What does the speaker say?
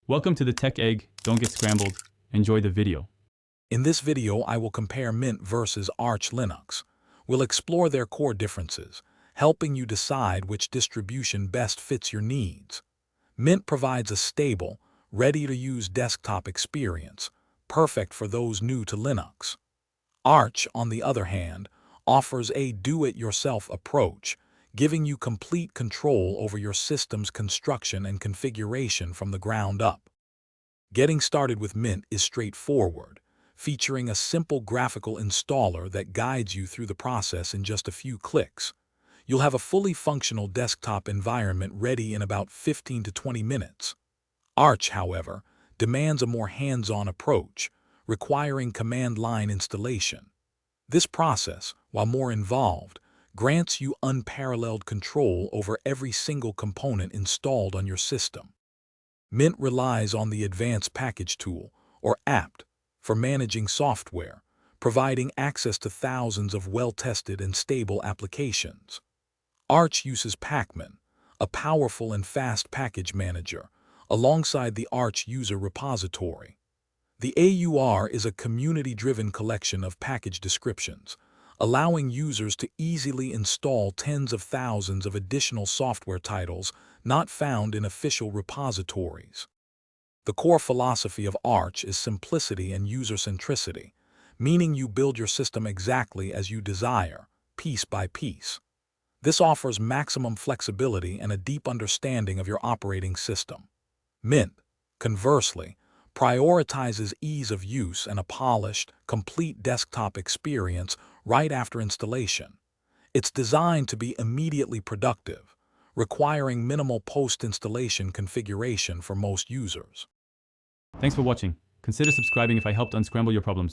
Welcome to the Tech Egg. Don't get scrambled. Enjoy the video. In this video, I will compare Mint versus Arch Linux. We'll explore their core differences, helping you decide which distribution best fits your needs. Mint provides a stable, ready-to-use desktop experience, perfect for those new to Linux. Arch, on the other hand, offers a do-it-yourself approach, giving you complete control over your system's construction and configuration from the ground up. Getting started with Mint is straightforward, featuring a simple graphical installer that guides you through the process in just a few clicks. You'll have a fully functional desktop environment ready in about 15 to 20 minutes. Arch, however, demands a more hands-on approach, requiring command line installation. This process, while more involved, grants you unparalleled control over every single component installed on your system. Mint relies on the Advanced Package Tool, or apt, for managing software, providing access to thousands of well-tested and stable applications. Arch uses Pacman, a powerful and fast package manager, alongside the Arch user repository. The AUR is a community-driven collection of package descriptions, allowing users to easily install tens of thousands of additional software titles not found in official repositories. The core philosophy of Arch is simplicity and user-centricity, meaning you build your system exactly as you desire, piece by piece. This offers maximum flexibility and a deep understanding of your operating system. Mint, conversely, prioritizes ease of use and a polished, complete desktop experience right after installation. It's designed to be immediately productive, requiring minimal post-installation configuration for most users. Thanks for watching. Consider subscribing if I helped unscramble your problems.